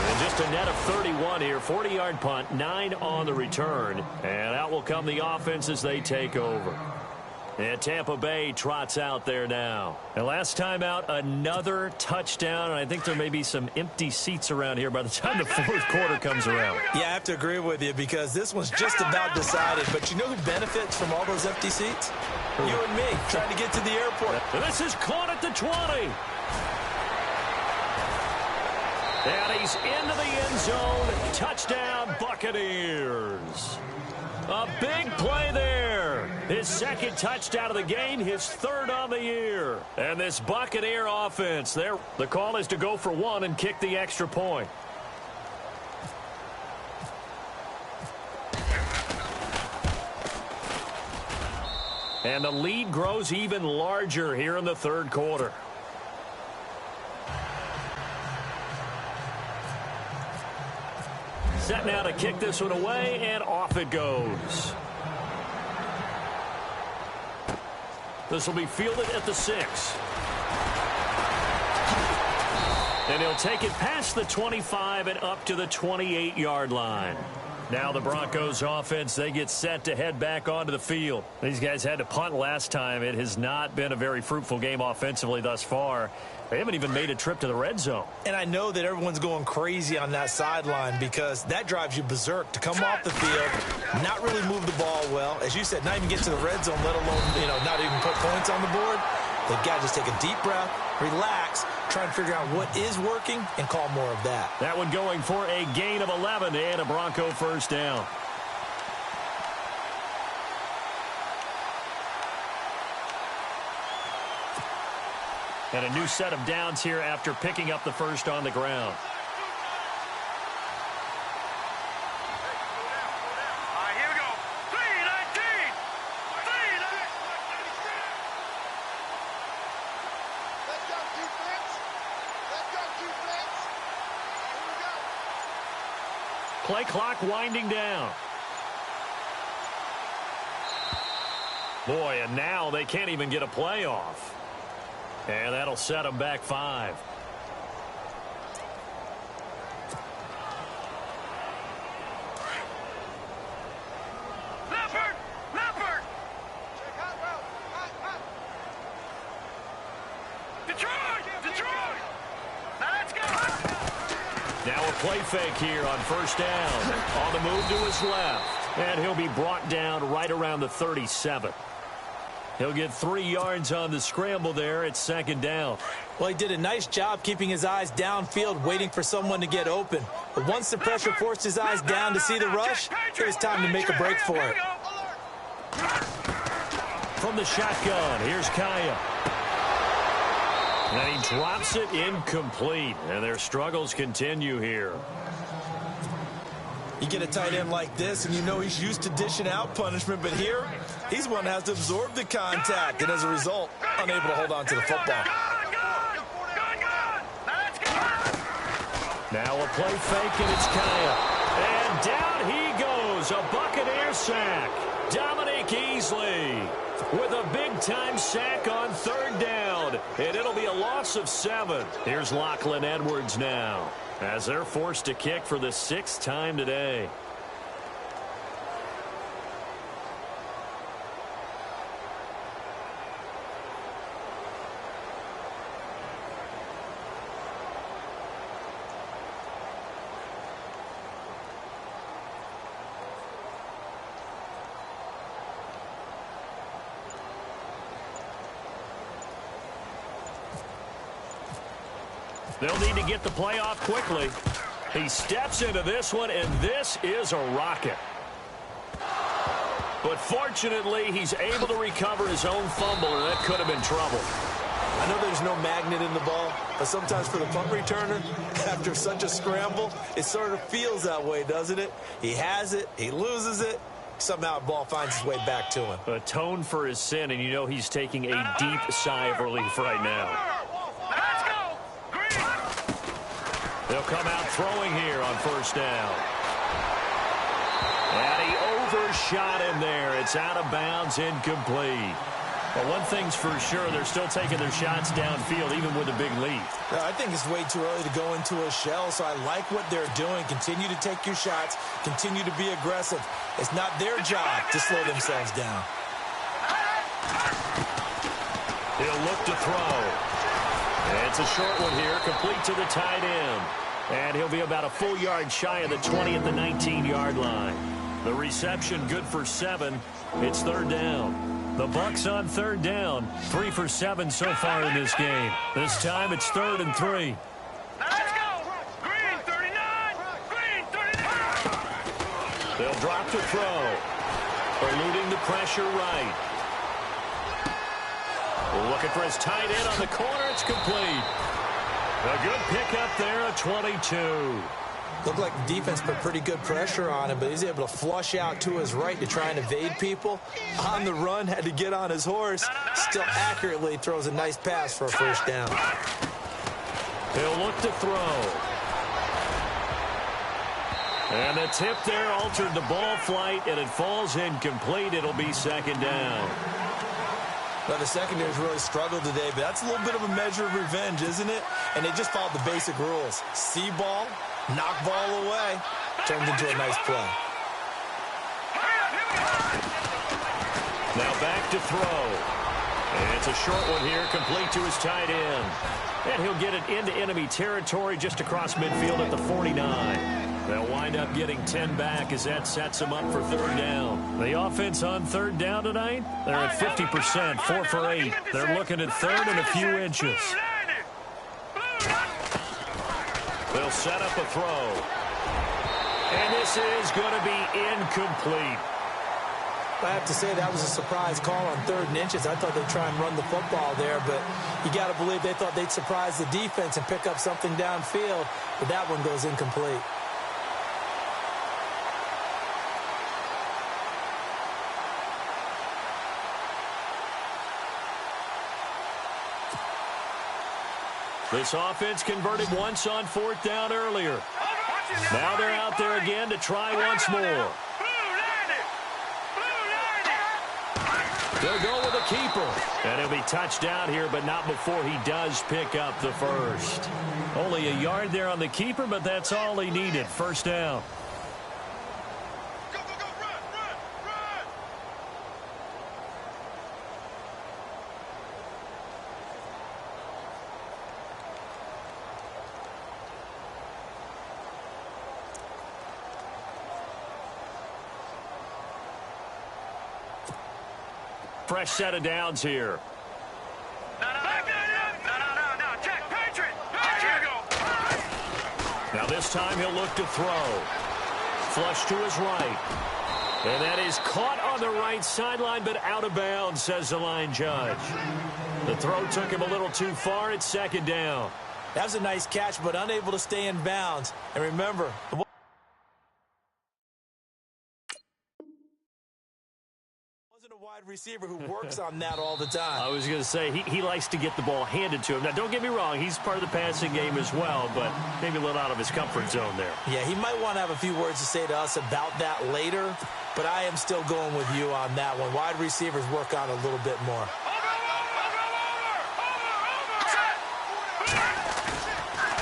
And just a net of 31 here. 40-yard punt, 9 on the return. And out will come the offense as they take over. And Tampa Bay trots out there now. And last time out, another touchdown. And I think there may be some empty seats around here by the time the 4th quarter comes around. Yeah, I have to agree with you because this one's just about decided. But you know who benefits from all those empty seats? You and me, trying to get to the airport. And this is caught at the 20. And he's into the end zone. Touchdown, Buccaneers. A big play there. His 2nd touchdown of the game, his 3rd on the year. And this Buccaneer offense, the call is to go for 1 and kick the extra point. And the lead grows even larger here in the 3rd quarter. Set now to kick this one away, and off it goes. This will be fielded at the 6. And he'll take it past the 25 and up to the 28-yard line. Now the Broncos offense, they get set to head back onto the field. These guys had to punt last time. It has not been a very fruitful game offensively thus far. They haven't even made a trip to the red zone. And I know that everyone's going crazy on that sideline because that drives you berserk to come off the field, not really move the ball well. As you said, not even get to the red zone, let alone, not even put points on the board. They've got to just take a deep breath, relax, try and figure out what is working, and call more of that. That one going for a gain of 11 and a Bronco 1st down. And a new set of downs here after picking up the 1st on the ground. All right, here we go. 319. 319. Let's go, defense. Let's go, defense. Here we go. Play clock winding down. Boy, and now they can't even get a play off. And that'll set them back 5. Leopard! Check out route. Hot. Detroit! Now let's go! Now a play fake here on first down. On the move to his left. And he'll be brought down right around the 37. He'll get 3 yards on the scramble there at second down. Well, he did a nice job keeping his eyes downfield, waiting for someone to get open. But once the pressure forced his eyes down to see the rush, it was time to make a break for it. From the shotgun, here's Kaya. And he drops it incomplete. And their struggles continue here. You get a tight end like this, and you know he's used to dishing out punishment. But here, he's one that has to absorb the contact. And as a result, unable to hold on to the football. Now a play fake, and it's Kaya. And down he goes. A Buccaneer sack. Dominique Easley with a big-time sack on third down. And it'll be a loss of 7. Here's Lachlan Edwards now, as they're forced to kick for the 6th time today. They'll need to get the play off quickly. He steps into this one, and this is a rocket. But fortunately, he's able to recover his own fumble, or that could have been trouble. I know there's no magnet in the ball, but sometimes for the punt returner, after such a scramble, it sort of feels that way, doesn't it? He has it, he loses it, somehow the ball finds its way back to him. Atone for his sin, and you know he's taking a deep sigh of relief right now. Let's go! They'll come out throwing here on first down. And he overshot him there. It's out of bounds, incomplete. But one thing's for sure, they're still taking their shots downfield, even with a big lead. I think it's way too early to go into a shell, so I like what they're doing. Continue to take your shots. Continue to be aggressive. It's not their job to slow themselves down. He'll look to throw. It's a short one here, complete to the tight end. And he'll be about a full yard shy of the 20 at the 19-yard line. The reception good for 7. It's third down. The Bucs on third down. 3 for 7 so far in this game. This time it's 3rd and 3. Let's go! Green 39! Green 39! They'll drop to throw. Eluding the pressure right. Looking for his tight end on the corner. It's complete. A good pickup there at 22. Looked like the defense put pretty good pressure on him, but he's able to flush out to his right to try and evade people. On the run, had to get on his horse. Still accurately throws a nice pass for a first down. He'll look to throw. And the tip there altered the ball flight, and it falls incomplete. It'll be second down. Well, the secondary's really struggled today, but that's a little bit of a measure of revenge, isn't it? And they just followed the basic rules. See ball, knock ball away, turned into a nice play. Now back to throw. And it's a short one here, complete to his tight end. And he'll get it into enemy territory just across midfield at the 49. They'll wind up getting 10 back as that sets them up for third down. The offense on third down tonight, they're at 50%, 4 for 8. They're looking at third and a few inches. They'll set up a throw. And this is going to be incomplete. I have to say that was a surprise call on 3rd and inches. I thought they'd try and run the football there, but you got to believe they thought they'd surprise the defense and pick up something downfield, but that one goes incomplete. This offense converted once on 4th down earlier. Now they're out there again to try once more. They'll go with a keeper. And he'll be touched down here, but not before he does pick up the first. Only a yard there on the keeper, but that's all he needed. First down. Go, go, go, run, run, run! Fresh set of downs here. No, check, Patriot! Here we go! Now this time he'll look to throw. Flush to his right. And that is caught on the right sideline, but out of bounds, says the line judge. The throw took him a little too far. It's second down. That was a nice catch, but unable to stay in bounds. And remember, wasn't a wide receiver who works on that all the time. I was going to say, he likes to get the ball handed to him. Now, don't get me wrong. He's part of the passing game as well, but maybe a little out of his comfort zone there. Yeah, he might want to have a few words to say to us about that later, but I am still going with you on that one. Wide receivers work on a little bit more.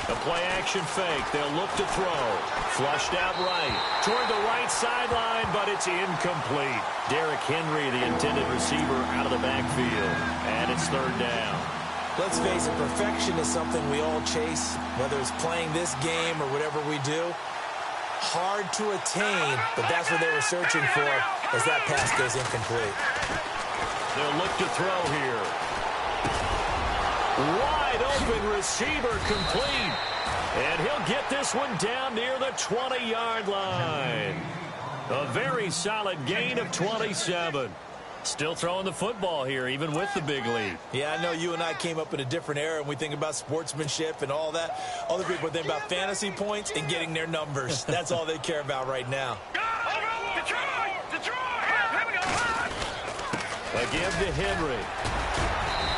A play-action fake. They'll look to throw. Flushed out right. Toward the right sideline, but it's incomplete. Derrick Henry, the intended receiver, out of the backfield. And it's third down. Let's face it, perfection is something we all chase, whether it's playing this game or whatever we do. Hard to attain, but that's what they were searching for as that pass goes incomplete. They'll look to throw here. Wide open receiver complete. And he'll get this one down near the 20-yard line. A very solid gain of 27. Still throwing the football here, even with the big lead. Yeah, I know you and I came up in a different era, and we think about sportsmanship and all that. Other people think about fantasy points and getting their numbers. That's all they care about right now. Again to Henry.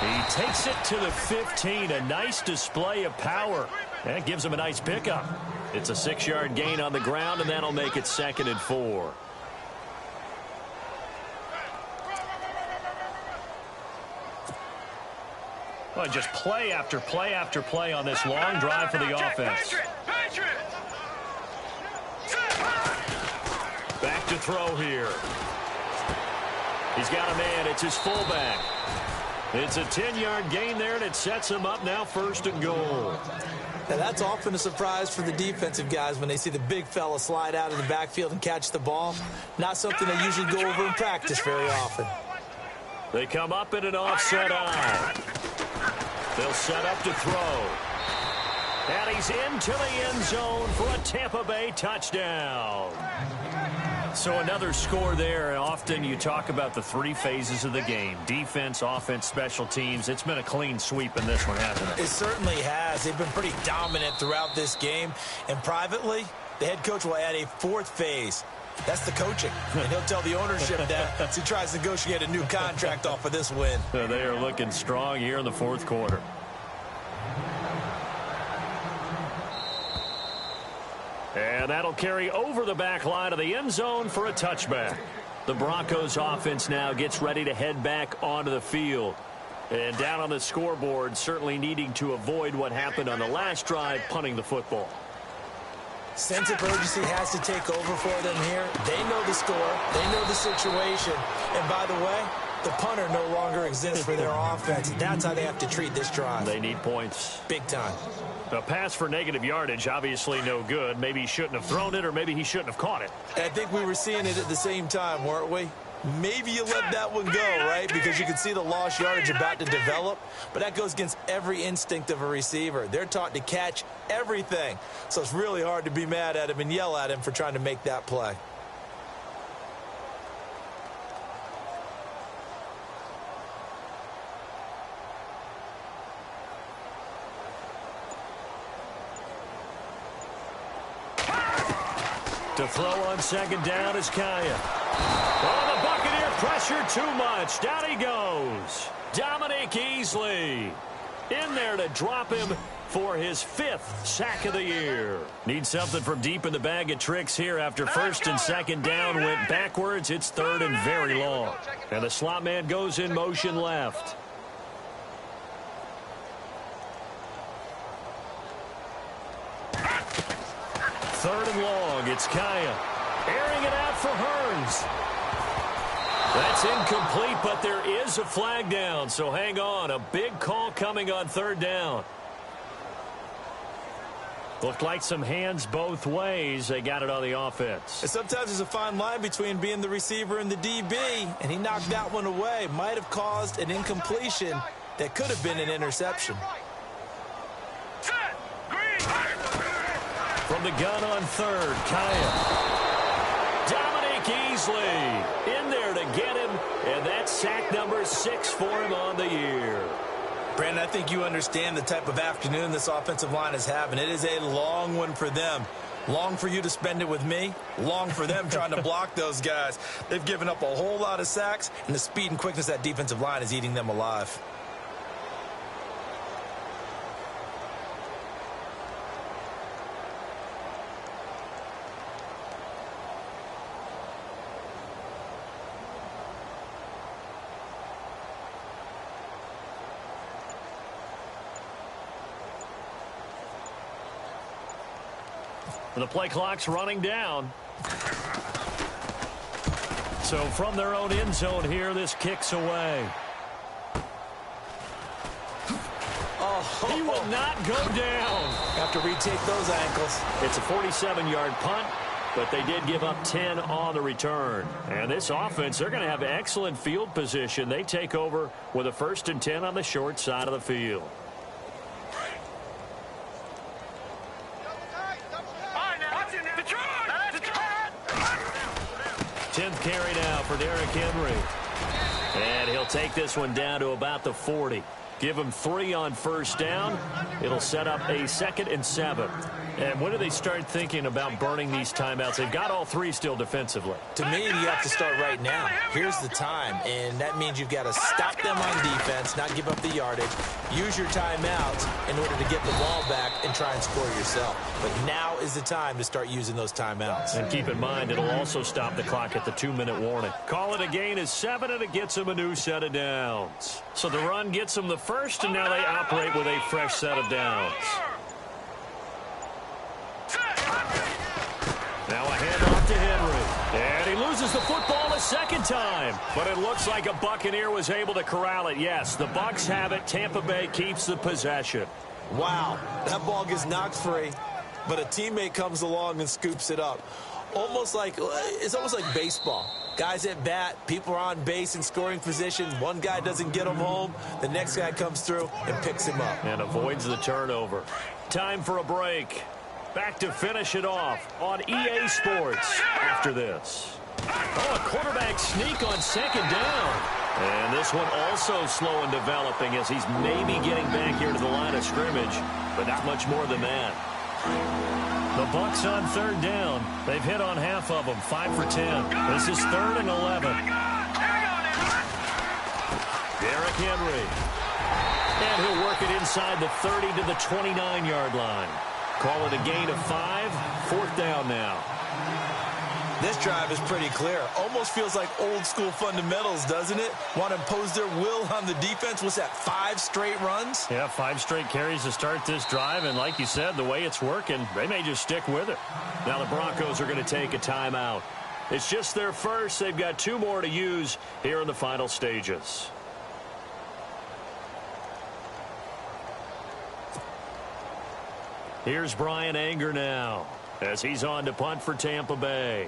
He takes it to the 15. A nice display of power. That gives him a nice pickup. It's a 6-yard gain on the ground, and that'll make it 2nd and 4. Well, just play after play after play on this long drive for the offense. Back to throw here. He's got a man. It's his fullback. It's a 10-yard gain there, and it sets him up now 1st and goal. Now, that's often a surprise for the defensive guys when they see the big fella slide out of the backfield and catch the ball. Not something they usually go over in practice very often. They come up in an offset eye. They'll set up to throw. And he's into the end zone for a Tampa Bay touchdown. So another score there. Often you talk about the 3 phases of the game. Defense, offense, special teams. It's been a clean sweep in this one, hasn't it? It certainly has. They've been pretty dominant throughout this game. And privately, the head coach will add a 4th phase. That's the coaching. And he'll tell the ownership that as he tries to negotiate a new contract off of this win. So they are looking strong here in the 4th quarter. And that'll carry over the back line of the end zone for a touchback. The Broncos offense now gets ready to head back onto the field. And down on the scoreboard, certainly needing to avoid what happened on the last drive, punting the football. Sense of urgency has to take over for them here. They know the score. They know the situation. And by the way, the punter no longer exists for their offense. That's how they have to treat this drive. They need points. Big time. A pass for negative yardage, obviously no good. Maybe he shouldn't have thrown it, or maybe he shouldn't have caught it. I think we were seeing it at the same time, weren't we? Maybe you let that one go, right? Because you can see the lost yardage about to develop. But that goes against every instinct of a receiver. They're taught to catch everything. So it's really hard to be mad at him and yell at him for trying to make that play. To throw on 2nd down is Kaya. Oh, the Buccaneer pressure too much. Down he goes. Dominique Easley in there to drop him for his 5th sack of the year. Need something from deep in the bag of tricks here after first and second down went backwards. It's third and very long. And the slot man goes in motion left. Third and long. It's Kaya. Airing it out for Hearns. That's incomplete, but there is a flag down, so hang on. A big call coming on third down. Looked like some hands both ways. They got it on the offense. And sometimes there's a fine line between being the receiver and the DB, and he knocked that one away. Might have caused an incompletion that could have been an interception. From the gun on third, Kaya. Easley in there to get him, and that's sack number 6 for him on the year. Brandon, I think you understand the type of afternoon this offensive line is having. It is a long one for them. Long for you to spend it with me. Long for them trying to block those guys. They've given up a whole lot of sacks, and the speed and quickness of that defensive line is eating them alive. The play clock's running down. So from their own end zone here, this kicks away. Oh, he will not go down. Have to retake those ankles. It's a 47-yard punt, but they did give up 10 on the return. And this offense, they're going to have excellent field position. They take over with a 1st and 10 on the short side of the field. 10th carry now for Derrick Henry. And he'll take this one down to about the 40. Give him 3 on first down. It'll set up a 2nd and 7. And when do they start thinking about burning these timeouts? They've got all 3 still defensively. To me, you have to start right now. Here's the time, and that means you've got to stop them on defense, not give up the yardage. Use your timeouts in order to get the ball back and try and score yourself. But now is the time to start using those timeouts. And keep in mind, it'll also stop the clock at the 2-minute warning. Call it a gain is 7, and it gets them a new set of downs. So the run gets them the first, and now they operate with a fresh set of downs. Now a handoff to Henry. And he loses the football a second time. But it looks like a Buccaneer was able to corral it. Yes, the Bucs have it. Tampa Bay keeps the possession. Wow, that ball gets knocked free, but a teammate comes along and scoops it up. It's almost like baseball. Guys at bat, people are on base in scoring position. One guy doesn't get him home. The next guy comes through and picks him up. And avoids the turnover. Time for a break. Back to finish it off on EA Sports after this. Oh, a quarterback sneak on second down. And this one also slow in developing as he's maybe getting back here to the line of scrimmage, but not much more than that. The Bucs on third down. They've hit on half of them, 5 for 10. This is 3rd and 11. Derrick Henry. And he'll work it inside the 30 to the 29-yard line. Call it a gain of 5, 4th down now. This drive is pretty clear. Almost feels like old school fundamentals, doesn't it? Want to impose their will on the defense. What's that, 5 straight runs? Yeah, 5 straight carries to start this drive. And like you said, the way it's working, they may just stick with it. Now the Broncos are going to take a timeout. It's just their first. They've got 2 more to use here in the final stages. Here's Brian Anger now as he's on to punt for Tampa Bay.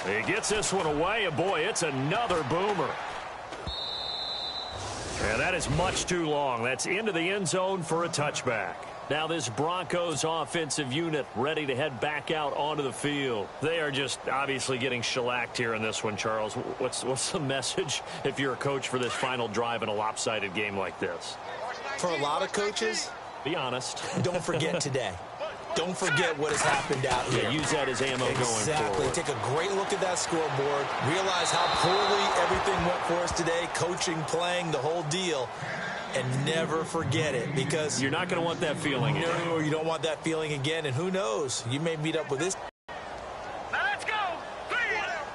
He gets this one away, and boy, it's another boomer. And that is much too long. That's into the end zone for a touchback. Now this Broncos offensive unit ready to head back out onto the field. They are just obviously getting shellacked here in this one, Charles. What's the message if you're a coach for this final drive in a lopsided game like this? For a lot of coaches, be honest. don't forget today. don't forget what has happened out here. Yeah, use that as ammo going forward. Exactly. Take a great look at that scoreboard. Realize how poorly everything went for us today. Coaching, playing, the whole deal. And never forget it, because you're not going to want that feeling again. No, you don't want that feeling again. And who knows? You may meet up with this. Now let's go. 3.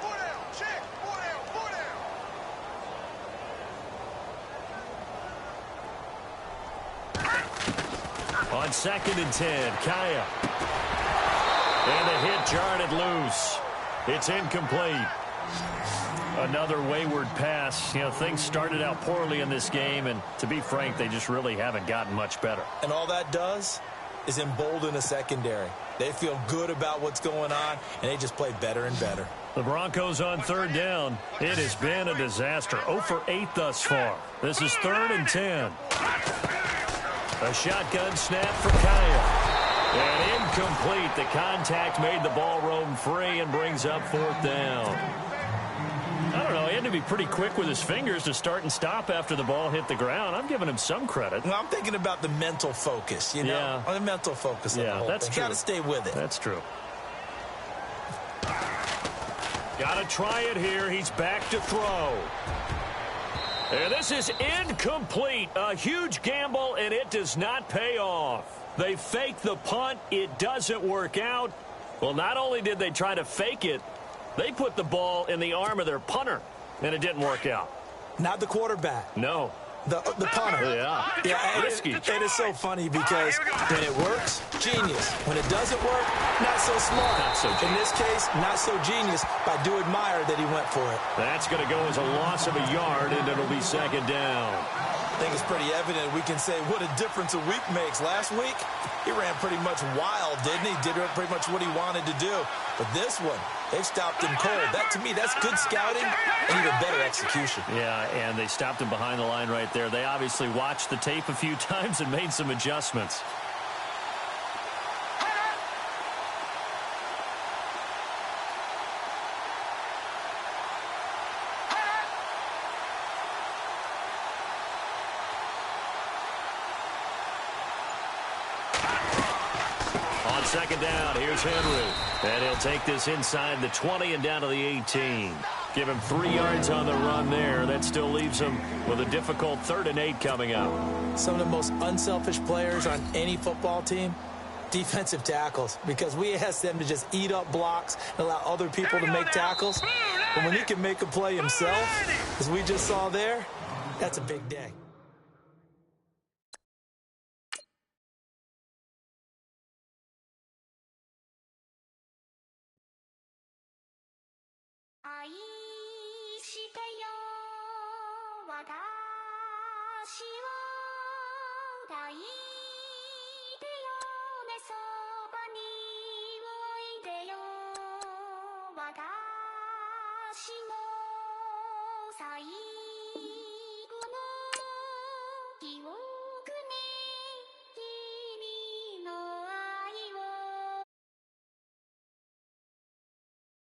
Four down, check. Four down. On 2nd and 10, Kaya. And a hit jarred it loose. It's incomplete. Another wayward pass. You know, things started out poorly in this game, and to be frank, they just really haven't gotten much better. And all that does is embolden a secondary. They feel good about what's going on, and they just play better and better. The Broncos on 3rd down. It has been a disaster. 0 for 8 thus far. This is 3rd and 10. A shotgun snap for Kaya. And incomplete. The contact made the ball roam free and brings up 4th down. I don't know. He had to be pretty quick with his fingers to start and stop after the ball hit the ground. I'm giving him some credit. Well, I'm thinking about the mental focus, you know? Yeah. On the mental focus of the whole that's thing. true. Got to stay with it. That's true. Got to try it here. He's back to throw. And this is incomplete. A huge gamble, and it does not pay off. They fake the punt. It doesn't work out. Well, not only did they try to fake it, they put the ball in the arm of their punter, and it didn't work out. Not the quarterback. No. The punter. Yeah. Risky. It is so funny because when it works, genius. When it doesn't work, not so smart. Not so genius. In this case, not so genius, but I do admire that he went for it. That's going to go as a loss of a yard, and it'll be 2nd down. I think it's pretty evident. We can say what a difference a week makes. Last week, he ran pretty much wild, didn't he? Did pretty much what he wanted to do. But this one, they've stopped him cold. That, to me, that's good scouting and even better execution. Yeah, and they stopped him behind the line right there. They obviously watched the tape a few times and made some adjustments. On 2nd down, here's Henry. And he'll take this inside the 20 and down to the 18. Give him 3 yards on the run there. That still leaves him with a difficult 3rd and 8 coming up. Some of the most unselfish players on any football team, defensive tackles, because we ask them to just eat up blocks and allow other people to make tackles. But when he can make a play himself, as we just saw there, that's a big day.